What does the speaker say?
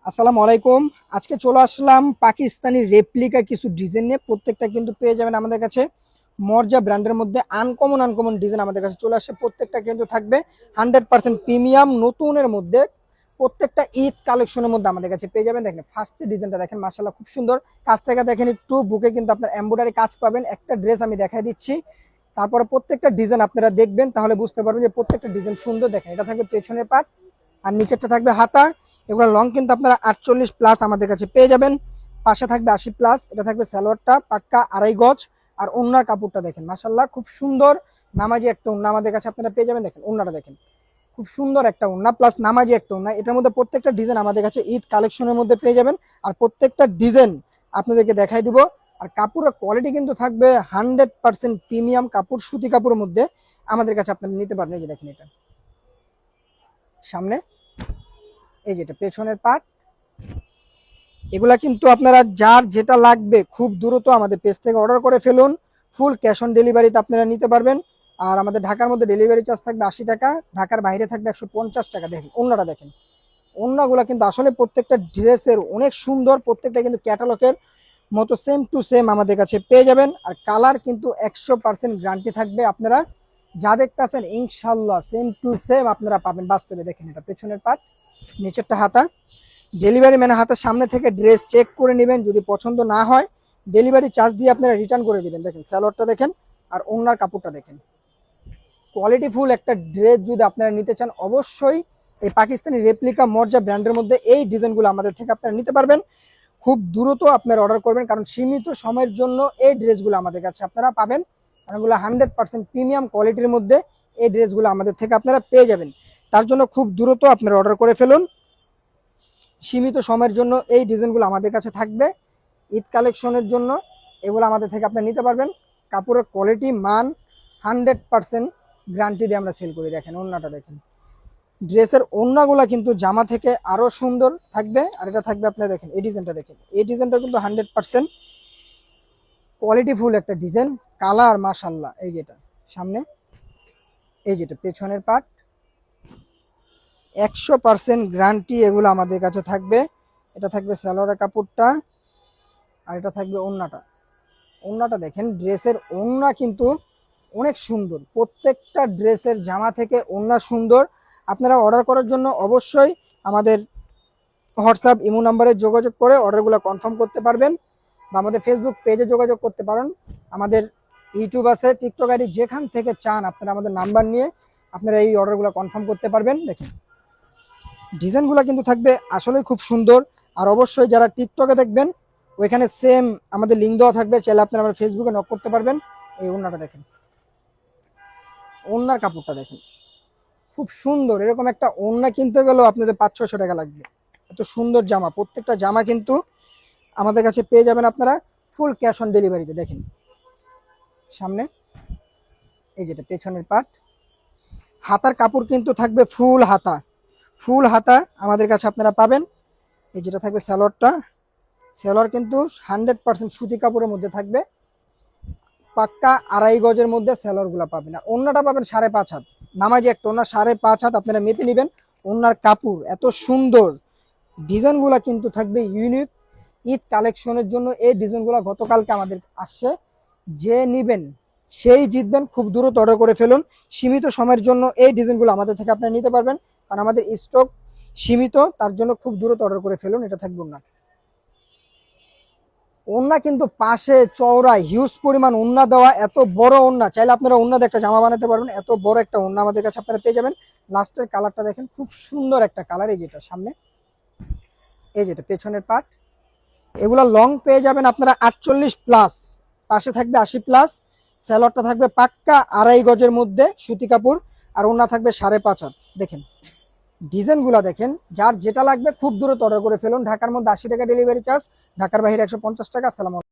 আসসালামু আলাইকুম। আজকে চলে আসলাম পাকিস্তানি রেপ্লিকা কিছু ডিজাইন নিয়ে। প্রত্যেকটা কিন্তু পেয়ে যাবেন আমাদের কাছে মর্জা ব্র্যান্ডের মধ্যে। আনকমন আনকমন ডিজাইন আমাদের কাছে চলে আসে। প্রত্যেকটা কিন্তু থাকবে 100% প্রিমিয়াম নতুনের মধ্যে। প্রত্যেকটা ঈদ কালেকশনের মধ্যে আমাদের কাছে পেয়ে যাবেন। দেখেন ফার্স্ট ডিজাইনটা দেখেন, মাশাআল্লাহ খুব সুন্দর। কাছ থেকে দেখেন একটু বুকে কিন্তু আপনার এমব্রয়ডারি কাজ পাবেন। একটা ড্রেস আমি দেখাই দিচ্ছি, তারপরে প্রত্যেকটা ডিজাইন আপনারা দেখবেন, তাহলে বুঝতে পারবেন যে প্রত্যেকটা ডিজাইন সুন্দর। দেখেন এটা থাকবে পেছনের পাট, আর নিচেরটা থাকবে হাতা। এগুলো লং কিন্তু আপনারা 48+ আমাদের কাছে পেয়ে যাবেন। পাশে থাকবে 80+। এটা থাকবে সালোয়ারটা পাক্কা 2.5 গজ। আর ওন্নার কাপড়টা দেখেন, মাশাআল্লাহ খুব সুন্দর নামাজি একটা ওন্না আমাদের কাছে আপনারা পেয়ে যাবেন। দেখেন ওন্নাটা দেখেন, খুব সুন্দর একটা ওন্না প্লাস নামাজি একটা ওন্না। এটার মধ্যে প্রত্যেকটা ডিজাইন আমাদের কাছে ঈদ কালেকশনের মধ্যে পেয়ে যাবেন। আর প্রত্যেকটা ডিজাইন আপনাদেরকে দেখাই দিব। আর কাপড়ের কোয়ালিটি কিন্তু থাকবে 100% প্রিমিয়াম কাপড়, সুতি কাপড়ের মধ্যে আমাদের কাছে আপনারা নিতে পারবেন। এই যে দেখেন এটা সামনে, এই যেটা পেছনের পার্ট। এগুলা কিন্তু আপনারা যার যেটা লাগবে খুব দ্রুত আমাদের পেজ থেকে অর্ডার করে ফেলুন। ফুল ক্যাশ অন ডেলিভারিতে আপনারা নিতে পারবেন। আর আমাদের ঢাকার মধ্যে ডেলিভারি চার্জ থাকবে 80 টাকা, ঢাকার বাইরে থাকবে 150 টাকা। দেখেন ওন্নাটা দেখেন, ওন্নাগুলো কিন্তু আসলে প্রত্যেকটা ড্রেসের অনেক সুন্দর। প্রত্যেকটা কিন্তু ক্যাটালগের মতো সেম টু সেম আমাদের কাছে পেয়ে যাবেন। আর কালার কিন্তু 100% গ্যারান্টি থাকবে। আপনারা যা দেখতেছেন ইনশাল্লাহ সেম টু সেম আপনারা পাবেন বাস্তবে। দেখেন এটা পেছনের পার্ট, নিচেরটা হাতা। ডেলিভারি ম্যানের হাতের সামনে থেকে ড্রেস চেক করে নেবেন, যদি পছন্দ না হয় ডেলিভারি চার্জ দিয়ে আপনারা রিটার্ন করে দেবেন। দেখেন সালোয়ারটা দেখেন, আর ওন্নার কাপড়টা দেখেন। কোয়ালিটি ফুল একটা ড্রেস যদি আপনারা নিতে চান, অবশ্যই এই পাকিস্তানি রেপ্লিকা মর্জা ব্র্যান্ডের মধ্যে এই ডিজাইনগুলো আমাদের থেকে আপনারা নিতে পারবেন। খুব দ্রুত আপনারা অর্ডার করবেন, কারণ সীমিত সময়ের জন্য এই ড্রেসগুলো আমাদের কাছে আপনারা পাবেন। এগুলো 100% প্রিমিয়াম কোয়ালিটির মধ্যে এই ড্রেসগুলো আমাদের থেকে আপনারা পেয়ে যাবেন। তার জন্য খুব দ্রুত আপনারা অর্ডার করে ফেলুন। সীমিত সময়ের জন্য এই ডিজাইনগুলো আমাদের কাছে থাকবে ঈদ কালেকশনের জন্য। এগুলো আমাদের থেকে আপনি নিতে পারবেন। কাপড়ের কোয়ালিটি মান 100% গ্যারান্টি দিয়ে আমরা সেল করি। দেখেন ওন্নাটা দেখেন, ড্রেসের ওন্নাগুলা কিন্তু জামা থেকে আরো সুন্দর থাকবে। আর এটা থাকবে আপনার দেখেন এই ডিজাইনটা দেখেন, এই ডিজাইনটা কিন্তু 100% কোয়ালিটি ফুল একটা ডিজাইন। কালার মাশাআল্লাহ। এই যেটা সামনে, এই যেটা পেছনের পার্ট, 100% গ্যারান্টি এগুলো আমাদের কাছে থাকবে। এটা থাকবে সালোয়ারের কাপড়টা, আর এটা থাকবে ওন্নাটা। ওন্নাটা দেখেন, ড্রেসের ওন্না কিন্তু অনেক সুন্দর। প্রত্যেকটা ড্রেসের জামা থেকে ওন্না সুন্দর। আপনারা অর্ডার করার জন্য অবশ্যই আমাদের হোয়াটসঅ্যাপ ইমো নাম্বারে যোগাযোগ করে অর্ডারগুলো কনফার্ম করতে পারবেন, বা আমাদের ফেসবুক পেজে যোগাযোগ করতে পারেন। আমাদের ইউটিউব আছে, টিকটক আইডি, যেখান থেকে চান আপনারা আমাদের নাম্বার নিয়ে আপনারা এই অর্ডারগুলো কনফার্ম করতে পারবেন। দেখেন ডিজাইনগুলো কিন্তু থাকবে আসলে খুব সুন্দর। আর অবশ্যই যারা টিকটকে দেখবেন ওইখানে সেম আমাদের লিঙ্ক দেওয়া থাকবে, চাইলে আপনারা আমার ফেসবুকে নক করতে পারবেন। এই ওন্নাটা দেখেন, ওন্নার কাপড়টা দেখেন খুব সুন্দর। এরকম একটা ওন্না কিনতে গেলেও আপনাদের 500-600 টাকা লাগবে। এত সুন্দর জামা, প্রত্যেকটা জামা কিন্তু আমাদের কাছে পেয়ে যাবেন আপনারা ফুল ক্যাশ অন ডেলিভারিতে। দেখেন সামনে, এই যেটা পেছনের পার্ট। হাতার কাপড় কিন্তু থাকবে ফুল হাতা, ফুল হাতা আমাদের কাছে আপনারা পাবেন। এই যেটা থাকবে সালোয়ারটা, সালোয়ার কিন্তু 100% সুতি কাপড়ের মধ্যে থাকবে, পাক্কা 2.5 গজের মধ্যে সালোয়ারগুলো পাবেন। আর ওন্নাটা পাবেন 5.5 হাত, নামাজি একটা ওন্না 5.5 হাত আপনারা মেপে নেবেন। ওন্নার কাপড় এত সুন্দর, ডিজাইনগুলো কিন্তু থাকবে ইউনিক। ঈদ কালেকশনের জন্য এই ডিজাইনগুলো গতকালকে আমাদের আসছে, যে নিবেন সেই জিতবেন। খুব দ্রুত অর্ডার করে ফেলুন। সীমিত সময়ের জন্য এই ডিজাইনগুলো আমাদের থেকে আপনারা নিতে পারবেন, কারণ আমাদের স্টক সীমিত। তার জন্য খুব দ্রুত অর্ডার করে ফেলুন। এটা থাকবে ওন্না। ওন্না কিন্তু পাশে চওড়া হিউজ পরিমাণ ওন্না দেওয়া, এত বড় ওন্না, চাইলে আপনারা ওন্না দিয়ে একটা জামা বানাতে পারবেন। এত বড় একটা ওন্না আমাদের কাছে আপনারা পেয়ে যাবেন। লাস্টের কালারটা দেখেন, খুব সুন্দর একটা কালার। এই যেটা সামনে, এই যেটা পেছনের পার্ট। এগুলা লং পেয়ে যাবেন আপনারা 48+, পাশে থাকবে 80+। স্যালোয়ারটা থাকবে পাক্কা 2.5 গজের মধ্যে সুতি কাপড়, আর ওন্না থাকবে 5.5 হাত। দেখেন ডিজাইনগুলো দেখেন, যার যেটা লাগবে খুব দ্রুত অর্ডার করে ফেলুন। ঢাকার মধ্যে 80 টাকা ডেলিভারি চার্জ, ঢাকার বাইরে 150 টাকা। আসসালামু আলাইকুম।